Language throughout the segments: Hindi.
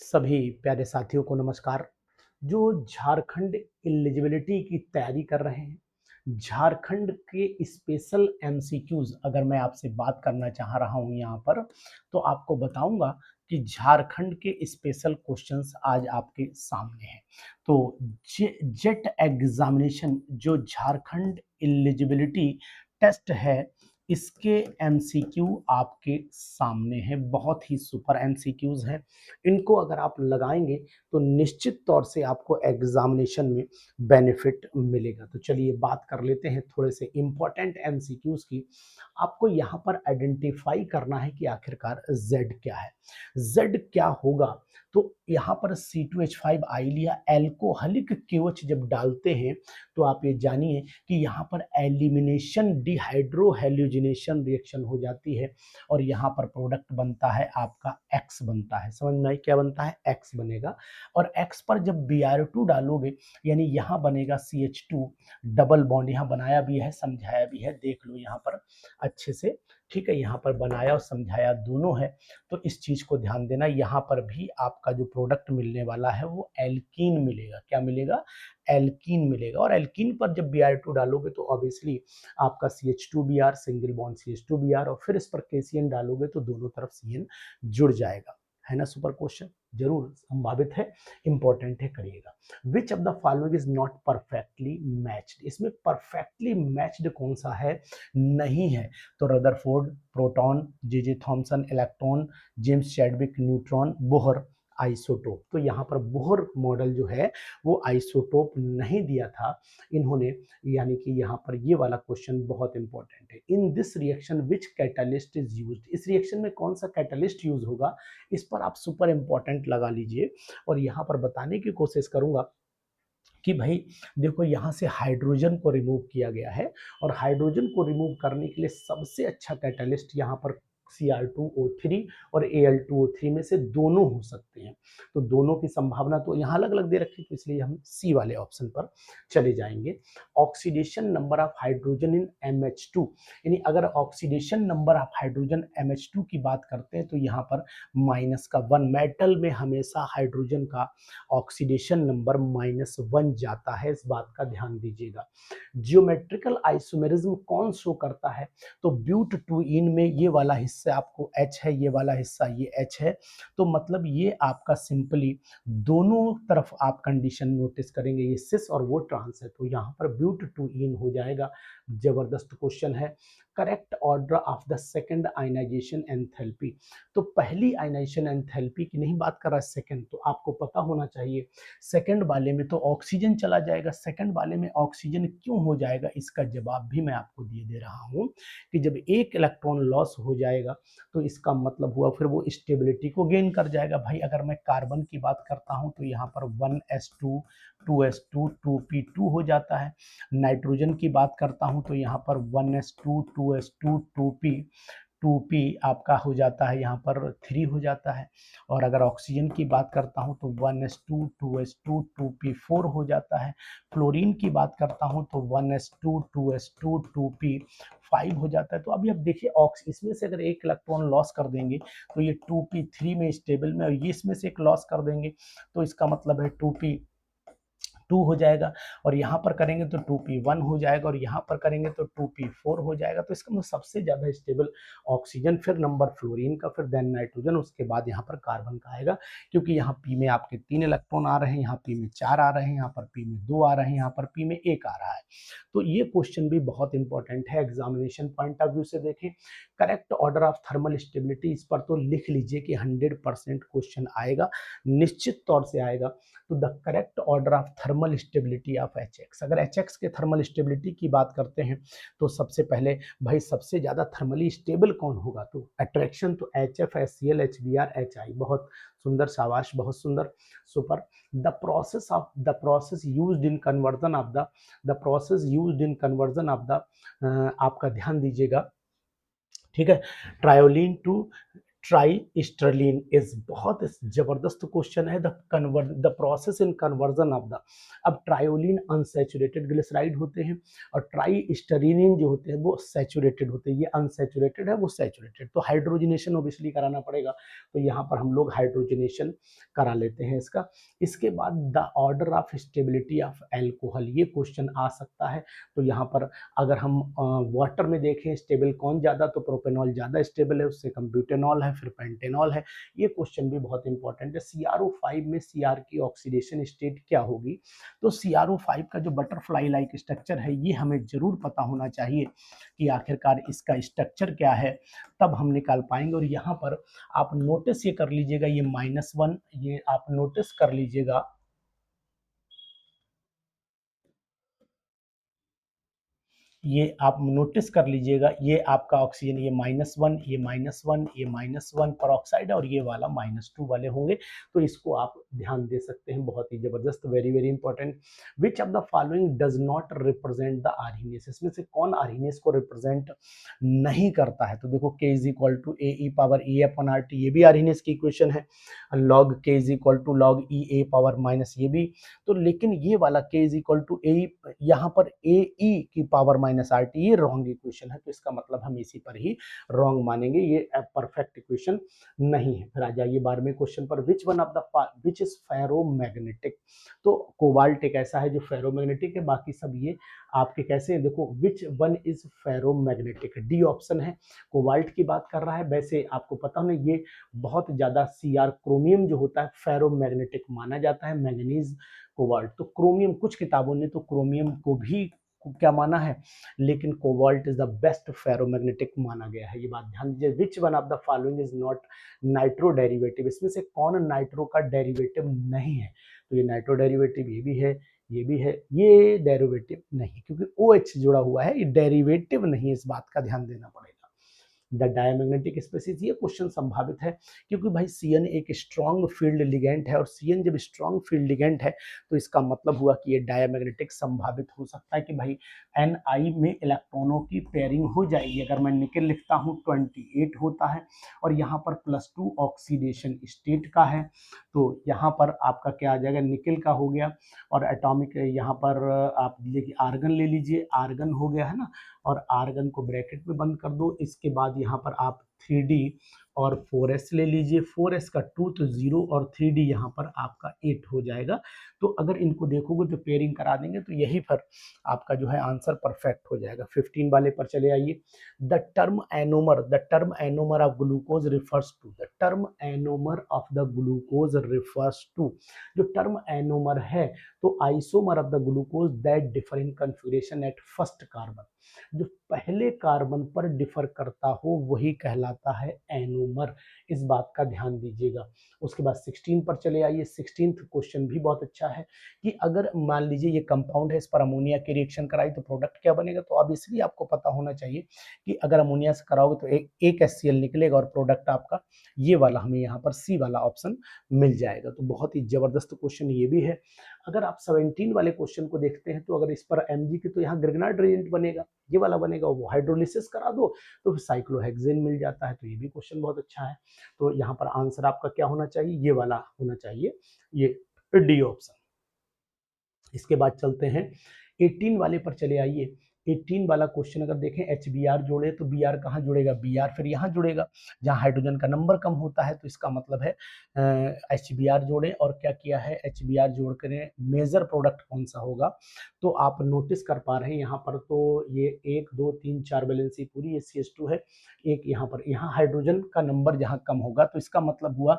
सभी प्यारे साथियों को नमस्कार। जो झारखंड एलिजिबिलिटी की तैयारी कर रहे हैं, झारखंड के स्पेशल एमसीक्यूज अगर मैं आपसे बात करना चाह रहा हूं यहाँ पर, तो आपको बताऊंगा कि झारखंड के स्पेशल क्वेश्चंस आज आपके सामने हैं। तो जेट एग्जामिनेशन जो झारखंड एलिजिबिलिटी टेस्ट है, इसके एमसीक्यू आपके सामने हैं। बहुत ही सुपर एमसीक्यूज हैं। इनको अगर आप लगाएंगे तो निश्चित तौर से आपको एग्जामिनेशन में बेनिफिट मिलेगा। तो चलिए बात कर लेते हैं थोड़े से इंपॉर्टेंट एमसीक्यूज की। आपको यहाँ पर आइडेंटिफाई करना है कि आखिरकार Z क्या है, Z क्या होगा। तो यहाँ पर C2H5 आइल या एल्कोहलिक KOH जब डालते हैं तो आप ये जानिए कि यहाँ पर एलिमिनेशन डिहाइड्रोहेलोजिनेशन रिएक्शन हो जाती है और यहाँ पर प्रोडक्ट बनता है आपका X बनता है। समझ में आई क्या बनता है? X बनेगा। और X पर जब Br2 डालोगे यानी यहाँ बनेगा CH2 डबल बॉन्ड। यहाँ बनाया भी है समझाया भी है, देख लो यहाँ पर अच्छे से। ठीक है, यहाँ पर बनाया और समझाया दोनों है, तो इस चीज को ध्यान देना। यहाँ पर भी आपका जो प्रोडक्ट मिलने वाला है वो एल्कीन मिलेगा। क्या मिलेगा? एल्कीन मिलेगा। और एल्कीन पर जब Br2 डालोगे तो ऑब्वियसली आपका CH2Br सिंगल बॉन्ड CH2Br, और फिर इस पर KCN डालोगे तो दोनों तरफ CN जुड़ जाएगा। है ना सुपर क्वेश्चन? जरूर संभावित है, इंपॉर्टेंट है, करिएगा। Which of the following is not perfectly matched? इसमें परफेक्टली मैच्ड कौन सा है? नहीं है। तो Rutherford, proton, J Thomson electron, James Chadwick neutron, Bohr isotope. तो यहाँ पर बोहर मॉडल जो है वो आइसोटोप नहीं दिया था इन्होंने, यानी कि यहाँ पर ये वाला क्वेश्चन बहुत इंपॉर्टेंट है। In this reaction which catalyst is used? इस रिएक्शन में कौन सा कैटालिस्ट यूज होगा, इस पर आप सुपर इंपॉर्टेंट लगा लीजिए। और यहाँ पर बताने की कोशिश करूंगा कि भाई देखो, यहाँ से हाइड्रोजन को रिमूव किया गया है और हाइड्रोजन को रिमूव करने के लिए सबसे अच्छा कैटालिस्ट यहाँ पर Cr2O3 और Al2O3 में से दोनों हो सकते हैं। तो दोनों की संभावना तो यहाँ अलग अलग दे रखी है, तो इसलिए हम सी वाले ऑप्शन पर चले जाएंगे। Oxidation number of hydrogen in MH2, यानी अगर oxidation number of hydrogen MH2 की बात करते हैं तो यहाँ पर -1। मेटल में हमेशा हाइड्रोजन का ऑक्सीडेशन नंबर -1 जाता है, इस बात का ध्यान दीजिएगा। जियोमेट्रिकल आइसोमेरिज्म कौन शो करता है? तो ब्यूट टू इन में ये वाला हिस्सा आपको H है, ये वाला हिस्सा ये H है। तो मतलब ये आपका सिंपली दोनों तरफ आप कंडीशन नोटिस करेंगे, ये सिस और वो ट्रांस है, तो यहाँ पर ब्यूट टू इन हो जाएगा। जबरदस्त क्वेश्चन है। Correct order of the second ionisation enthalpy. तो पहली आयनाइजेशन एंथैल्पी की नहीं बात कर रहा है, सेकंड तो आपको पता होना चाहिए। सेकंड वाले में तो ऑक्सीजन चला जाएगा, सेकंड वाले में ऑक्सीजन क्यों हो जाएगा, इसका जवाब भी मैं आपको दे रहा हूं कि जब एक इलेक्ट्रॉन लॉस हो जाएगा तो इसका मतलब हुआ फिर वो स्टेबिलिटी को गेन कर जाएगा। भाई अगर मैं कार्बन की बात करता हूं तो यहाँ पर 1s2 2s2 2p2 हो जाता है। नाइट्रोजन की बात करता हूं तो यहाँ पर 1s2 2s2 2p आपका हो जाता है, यहाँ पर 3 हो जाता है। और अगर ऑक्सीजन की बात करता हूँ तो 1s2 2s2 2p4 हो जाता है। फ्लोरीन की बात करता हूँ तो 1s2 2s2 2p5 हो जाता है। तो अभी अब देखिए ऑक्स इसमें से अगर एक इलेक्ट्रॉन लॉस कर देंगे तो ये 2p3 में स्टेबल में, और ये इसमें से एक लॉस कर देंगे तो इसका मतलब है 2p2 हो जाएगा, और यहाँ पर करेंगे तो 2p1 हो जाएगा, और यहाँ पर करेंगे तो 2p4 हो जाएगा। तो इसका मतलब सबसे ज्यादा स्टेबल ऑक्सीजन, फिर नंबर फ्लोरीन का, फिर देन नाइट्रोजन, उसके बाद यहाँ पर कार्बन का आएगा। क्योंकि यहाँ p में आपके 3 इलेक्ट्रॉन आ रहे हैं, यहाँ p में 4 आ रहे हैं, यहाँ पर p में 2 आ रहे हैं, यहाँ पर p में 1 आ रहा है। तो ये क्वेश्चन भी बहुत इंपॉर्टेंट है एग्जामिनेशन पॉइंट ऑफ व्यू से देखें। Correct order of thermal stability, इस पर तो लिख लीजिए कि 100% क्वेश्चन आएगा, निश्चित तौर से आएगा। तो the correct order of thermal stability of HX, अगर HX के थर्मल स्टेबिलिटी की बात करते हैं तो सबसे पहले भाई सबसे ज्यादा थर्मली स्टेबल कौन होगा? तो अट्रैक्शन तो HF HCl HBr HI। बहुत सुंदर, शाबाश, बहुत सुंदर, super. The process used in conversion of the process used in conversion of the, आपका ध्यान दीजिएगा, ठीक है, ट्रायोलिन टू ट्राइस्टरलीन इज बहुत जबरदस्त क्वेश्चन है। The process in conversion of the, अब ट्रायोलिन अनसैचुरेटेड ग्लिसराइड होते हैं और ट्राइस्टरीनिन जो होते हैं वो सैचुरेटेड होते हैं। ये अनसैचुरेटेड है, वो सैचुरेटेड, तो हाइड्रोजनेशन ऑब्वियसली कराना पड़ेगा, तो यहाँ पर हम लोग हाइड्रोजनेशन करा लेते हैं इसका। इसके बाद the order of stability of alcohol, ये क्वेश्चन आ सकता है। तो यहाँ पर अगर हम वाटर में देखें स्टेबल कौन ज़्यादा, तो प्रोपेनॉल ज़्यादा स्टेबल है, उससे कम ब्यूटेनॉल है, फिर पेंटेनॉल है। ये क्वेश्चन भी बहुत इंपॉर्टेंट है। CrO5 में Cr की ऑक्सीडेशन स्टेट क्या होगी, तो CrO5 का जो बटरफ्लाई लाइक स्ट्रक्चर है ये हमें जरूर पता होना चाहिए कि आखिरकार इसका स्ट्रक्चर क्या है, तब हम निकाल पाएंगे। और यहाँ पर आप नोटिस ये कर लीजिएगा, ये -1, ये आप नोटिस कर लीजिएगा, ये आप नोटिस कर लीजिएगा, ये आपका ऑक्सीजन, ये -1, ये -1, ये -1 पर ऑक्साइड है, और ये वाला -2 वाले होंगे। तो इसको आप ध्यान दे सकते हैं, बहुत ही जबरदस्त, very very important. Which of the following does not represent the Arrhenius, इसमें से कौन आर्हीनियस को रिप्रेजेंट नहीं करता है, तो देखो k is equal to A E power A upon R T, ये भी आर्हीनियस की इक्वेशन है। Log k is equal to log E A power minus, ये भी। तो लेकिन ये वाला k is equal to A, यहाँ पर ए ई की पावर -RT, ये रॉन्ग इक्वेशन है, तो इसका मतलब हम इसी पर ही रॉन्ग मानेंगे, ये परफेक्ट इक्वेशन नहीं है। फिर आ जाइए 12वें क्वेश्चन पर, which one of the which is ferromagnetic, तो कोबाल्ट एक ऐसा है जो फेरोमैग्नेटिक है, बाकी सब ये आपके कैसे हैं, देखो which one is ferromagnetic, D option है। कोबाल्ट की बात कर रहा है, वैसे आपको पता होना ये बहुत ज्यादा Cr क्रोमियम जो होता है फेरोमैग्नेटिक माना जाता है, मैंगनीज कोबाल्ट, तो क्रोमियम, कुछ किताबों ने तो क्रोमियम को भी क्या माना है, लेकिन cobalt is the best ferromagnetic माना गया है, ये बात ध्यान दीजिए। Which one of the following is not nitro derivative, इसमें से कौन नाइट्रो का डेरिवेटिव नहीं है, तो ये नाइट्रो डेरिवेटिव ये भी है, ये भी है, ये डेरिवेटिव नहीं, क्योंकि OH जुड़ा हुआ है, ये डेरिवेटिव नहीं, इस बात का ध्यान देना पड़ेगा। द डायमैग्नेटिक स्पेसीज, ये क्वेश्चन संभावित है, क्योंकि भाई CN एक स्ट्रॉन्ग फील्ड लिगेंड है, और CN जब स्ट्रॉन्ग फील्ड लिगेंड है तो इसका मतलब हुआ कि ये डायमैग्नेटिक संभावित हो सकता है कि भाई Ni में इलेक्ट्रॉनों की पेयरिंग हो जाएगी। अगर मैं निकल लिखता हूँ 28 होता है, और यहाँ पर +2 ऑक्सीडेशन स्टेट का है, तो यहाँ पर आपका क्या आ जाएगा, निकल का हो गया, और एटॉमिक यहाँ पर आप देखिए आर्गन ले लीजिए, आर्गन हो गया है ना, और आर्गन को ब्रैकेट में बंद कर दो। इसके बाद यहाँ पर आप 3D और 4s ले लीजिए, 4s का 2 तो 0, और 3D यहाँ पर आपका 8 हो जाएगा। तो अगर इनको देखोगे तो पेयरिंग करा देंगे, तो यही पर आपका जो है आंसर परफेक्ट हो जाएगा। 15 वाले पर चले आइए। The term anomer of glucose refers to, the term anomer of the glucose refers to, जो टर्म एनोमर है तो isomer of the glucose that differ in configuration at first carbon, जो पहले कार्बन पर डिफर करता हो वही कहलाता है एनोमर, इस बात का ध्यान दीजिएगा। उसके बाद 16 पर चले आइए। 16th क्वेश्चन भी बहुत अच्छा है कि अगर मान लीजिए ये कंपाउंड है, इस पर अमोनिया की रिएक्शन कराई तो प्रोडक्ट क्या बनेगा, तो अब इसलिए आपको पता होना चाहिए कि अगर अमोनिया से कराओगे तो एक HCl निकलेगा, और प्रोडक्ट आपका ये वाला, हमें यहाँ पर C वाला ऑप्शन मिल जाएगा। तो बहुत ही जबरदस्त क्वेश्चन ये भी है। अगर आप 17 वाले क्वेश्चन को देखते हैं, तो अगर इस पर Mg की, तो यहाँ ग्रिग्नार्ड रिएजेंट बनेगा, ये वाला बनेगा, वो हाइड्रोलिसिस करा दो तो साइक्लोहेक्सेन मिल जाता है, तो ये भी क्वेश्चन बहुत अच्छा है। तो यहाँ पर आंसर आपका क्या होना चाहिए, ये वाला होना चाहिए, ये डी ऑप्शन। इसके बाद चलते हैं 18 वाले पर चले आइए। 18 वाला क्वेश्चन अगर देखें, HBr जोड़े तो Br कहाँ जुड़ेगा, Br फिर यहाँ जुड़ेगा, जहाँ हाइड्रोजन का नंबर कम होता है, तो इसका मतलब है HBr जोड़े, और क्या किया है, HBr जोड़ कर मेजर प्रोडक्ट कौन सा होगा, तो आप नोटिस कर पा रहे हैं यहाँ पर, तो ये 1 2 3 4 बैलेंसी पूरी, ये CH2 है, एक यहाँ पर, यहाँ हाइड्रोजन का नंबर जहाँ कम होगा, तो इसका मतलब हुआ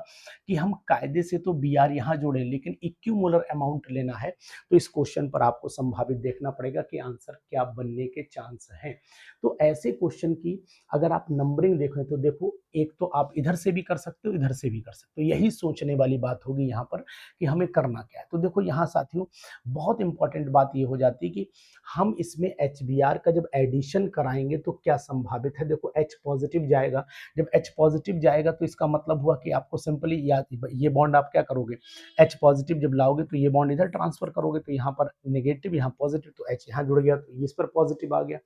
कि हम कायदे से तो Br यहाँ जोड़े, लेकिन इक्विमोलर अमाउंट लेना है, तो इस क्वेश्चन पर आपको संभावित देखना पड़ेगा कि आंसर क्या बनने के चांस हैं। तो ऐसे क्वेश्चन की अगर आप नंबरिंग देखें, तो देखो एक तो आप इधर से भी कर सकते हो, इधर से भी कर सकते हो, यही सोचने वाली बात होगी यहाँ पर कि हमें करना क्या है। तो देखो यहाँ साथियों बहुत इंपॉर्टेंट बात ये हो जाती है कि हम इसमें HBr का जब एडिशन कराएंगे तो क्या संभावित है, देखो H पॉजिटिव जाएगा, जब H पॉजिटिव जाएगा तो इसका मतलब हुआ कि आपको सिंपली याद, ये बॉन्ड आप क्या करोगे, H पॉजिटिव जब लाओगे तो ये बॉन्ड इधर ट्रांसफर करोगे, तो यहाँ पर नेगेटिव, यहाँ पॉजिटिव, तो H यहाँ जुड़ गया, तो इस पर पॉजिटिव आ गया,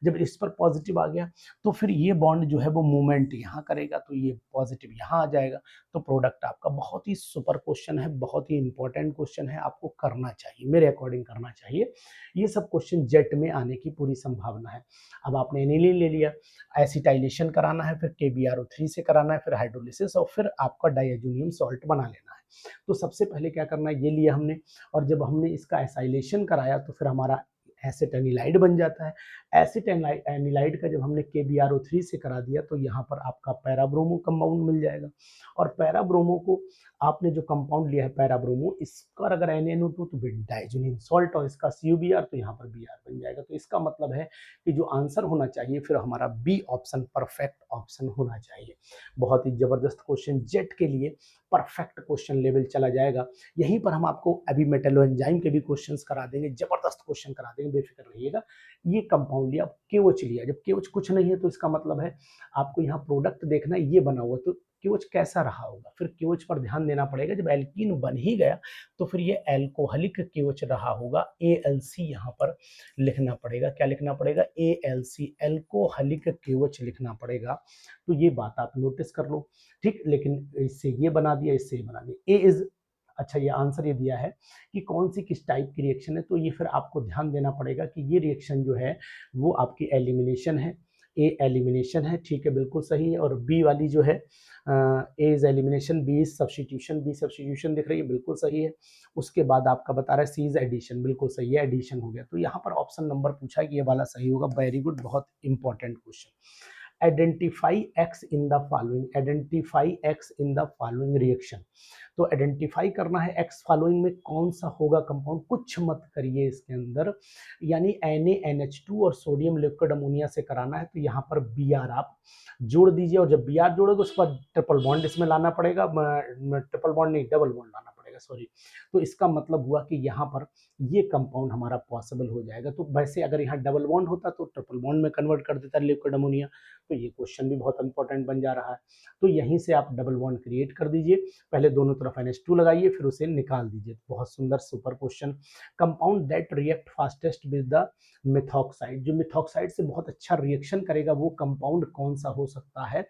जब इस पर पॉजिटिव आ गया तो फिर ये बॉन्ड जो है वो मूवमेंट यहाँ करेगा तो ये पॉजिटिव यहाँ आ जाएगा। तो प्रोडक्ट आपका बहुत ही सुपर क्वेश्चन है, बहुत ही इंपॉर्टेंट क्वेश्चन है, आपको करना चाहिए, मेरे अकॉर्डिंग करना चाहिए। ये सब क्वेश्चन जेट में आने की पूरी संभावना है। अब आपने एनिलीन ले लिया, एसिटाइलेशन कराना है, फिर KBRO3 से कराना है, फिर हाइड्रोलिसिस और फिर आपका डाइएजोनियम सॉल्ट बना लेना है। तो सबसे पहले क्या करना है, ये लिया हमने, और जब हमने इसका एसाइलेशन कराया तो फिर हमारा एसिटाइलाइड बन जाता है। एसिटाइलाइड का जब हमने KBRO3 से करा दिया तो यहाँ पर आपका पैराब्रोमो कंपाउंड मिल जाएगा, और पैराब्रोमो को आपने जो कंपाउंड लिया है पैराब्रोमो, इसका अगर NaNO2 तो डाइजोनियम सॉल्ट, और इसका CuBr तो यहाँ पर Br बन जाएगा। तो इसका मतलब है कि जो आंसर होना चाहिए फिर हमारा बी ऑप्शन परफेक्ट ऑप्शन होना चाहिए। बहुत ही जबरदस्त क्वेश्चन, जेट के लिए परफेक्ट क्वेश्चन लेवल चला जाएगा। यहीं पर हम आपको अभी मेटलो एंजाइम के भी क्वेश्चंस करा देंगे, जबरदस्त क्वेश्चन करा देंगे, बेफिक्र रहिएगा। ये कंपाउंड लिया, KOH लिया, जब KOH कुछ नहीं है तो इसका मतलब है आपको यहाँ प्रोडक्ट देखना है, ये बना हुआ, तो KOH कैसा रहा होगा, फिर KOH पर ध्यान देना पड़ेगा। जब एल्कीन बन ही गया तो फिर ये एल्कोहलिक KOH रहा होगा, ALC यहाँ पर लिखना पड़ेगा। क्या लिखना पड़ेगा? ALC, एल्कोहलिक KOH लिखना पड़ेगा। तो ये बात आप नोटिस कर लो, ठीक। लेकिन इससे ये बना दिया, इससे ये बना दिया। ए इज, अच्छा ये आंसर ये दिया है कि कौन सी किस टाइप की रिएक्शन है, तो ये फिर आपको ध्यान देना पड़ेगा कि ये रिएक्शन जो है वो आपकी एलिमिनेशन है। ए एलिमिनेशन है, ठीक है, बिल्कुल सही है। और बी वाली जो है A is elimination, B is substitution, B substitution दिख रही है, बिल्कुल सही है। उसके बाद आपका बता रहा है सी इज एडिशन, बिल्कुल सही है, एडिशन हो गया। तो यहाँ पर ऑप्शन नंबर पूछा है कि ये वाला सही होगा। वेरी गुड, बहुत important question. Identify x in the following, identify x in the following reaction. तो आइडेंटिफाई करना है एक्स फॉलोइंग में कौन सा होगा कंपाउंड, कुछ मत करिए इसके अंदर, यानी NaNH2 और सोडियम लिक्विड अमोनिया से कराना है। तो यहाँ पर Br आप जोड़ दीजिए, और जब Br जोड़ोगे उसके बाद ट्रिपल बॉन्ड इसमें लाना पड़ेगा, ट्रिपल बॉन्ड नहीं, डबल बॉन्ड लाना पड़ेगा, सॉरी। तो इसका मतलब हुआ कि यहाँ पर ये कंपाउंड हमारा पॉसिबल हो जाएगा। तो वैसे अगर यहाँ डबल बॉन्ड होता तो ट्रिपल बॉन्ड में कन्वर्ट कर देता लिक्विड अमोनिया, तो ये क्वेश्चन भी बहुत इंपॉर्टेंट बन जा रहा है। तो यहीं से आप डबल बॉन्ड क्रिएट कर दीजिए, पहले दोनों तरफ NH2 लगाइए, फिर उसे निकाल दीजिए। बहुत सुंदर super question. Compound that react fastest with the methoxide, जो मिथॉक्साइड से बहुत अच्छा रिएक्शन करेगा वो कंपाउंड कौन सा हो सकता है,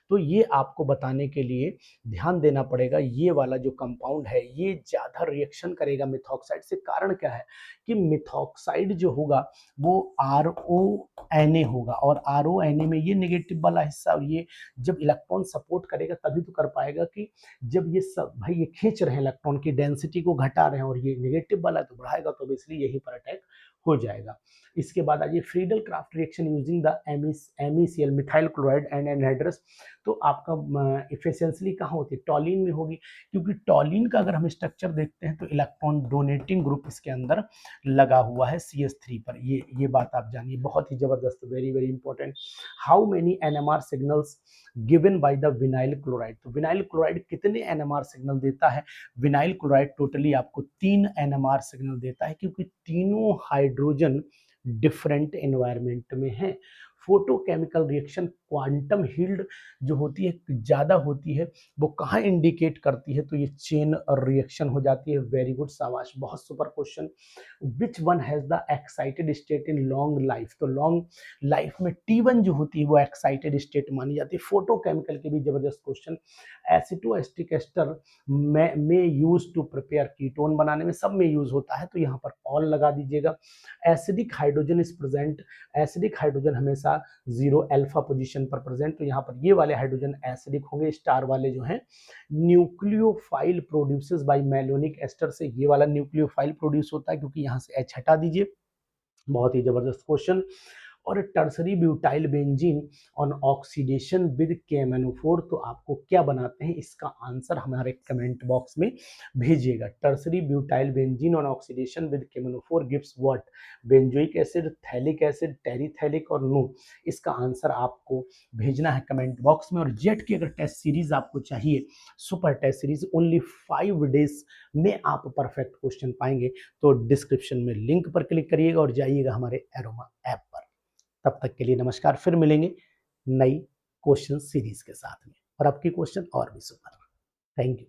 तो ये आपको बताने के लिए ध्यान देना पड़ेगा। ये वाला जो कंपाउंड है ये ज्यादा रिएक्शन करेगा मिथॉक्साइड से। कारण क्या है कि मिथॉक्साइड जो होगा वो RONA होगा, और RONA में ये नेगेटिव वाला हिस्सा, और ये जब इलेक्ट्रॉन सपोर्ट करेगा तभी तो कर पाएगा। कि जब ये सब भाई ये खींच रहे हैं इलेक्ट्रॉन की डेंसिटी को घटा रहे हैं, और ये नेगेटिव वाला तो बढ़ाएगा, तो इसलिए यहीं पर अटैक हो जाएगा। इसके बाद आइए Friedel craft reaction using the MECl, methyl chloride and anhydrous. तो आपका इफिशियंसी कहाँ होती है? टॉलिन में होगी, क्योंकि टॉलिन का अगर हम स्ट्रक्चर देखते हैं तो इलेक्ट्रॉन डोनेटिंग ग्रुप इसके अंदर लगा हुआ है CH3 पर। ये बात आप जानिए, बहुत ही जबरदस्त, very very important. How many NMR signals given by the vinyl chloride, तो विनाइल क्लोराइड कितने NMR सिग्नल देता है? विनाइल क्लोराइड टोटली आपको 3 NMR सिग्नल देता है, क्योंकि तीनों हाइड्रोजन डिफरेंट एनवायरमेंट में है। फोटोकेमिकल रिएक्शन क्वांटम हील्ड जो होती है ज़्यादा होती है, वो कहाँ इंडिकेट करती है? तो ये चेन रिएक्शन हो जाती है। वेरी गुड, शाबाश, बहुत super question. Which one has the excited state in long life, तो लॉन्ग लाइफ में T1 जो होती है वो एक्साइटेड स्टेट मानी जाती है। फोटोकेमिकल के भी जबरदस्त क्वेश्चन। एसिटोएस्टिक एस्टर में यूज टू प्रिपेयर कीटोन बनाने में, सब में यूज होता है, तो यहाँ पर ऑल लगा दीजिएगा। Acidic hydrogen is present, acidic hydrogen हमेशा 0 अल्फा पोजीशन पर प्रेजेंट, तो यहाँ पर ये वाले हाइड्रोजन एसिडिक होंगे। स्टार वाले जो हैं nucleophile produces by malonic ester से, ये वाला न्यूक्लियोफाइल प्रोड्यूस होता है, क्योंकि यहाँ से H हटा दीजिए। बहुत ही जबरदस्त क्वेश्चन। और tertiary butyl benzene on oxidation with KMnO4, तो आपको क्या बनाते हैं इसका आंसर हमारे कमेंट बॉक्स में भेजिएगा। Tertiary butyl benzene on oxidation with KMnO4 gives what? Benzoic acid, phthalic acid, terephthalic और नो। इसका आंसर आपको भेजना है कमेंट बॉक्स में। और जेट की अगर टेस्ट सीरीज आपको चाहिए, super test series, only 5 days में आप परफेक्ट क्वेश्चन पाएंगे, तो डिस्क्रिप्शन में लिंक पर क्लिक करिएगा और जाइएगा हमारे एरोमा ऐप पर। तब तक के लिए नमस्कार, फिर मिलेंगे नई क्वेश्चन सीरीज के साथ में, और आपकी क्वेश्चन और भी सुपर। Thank you.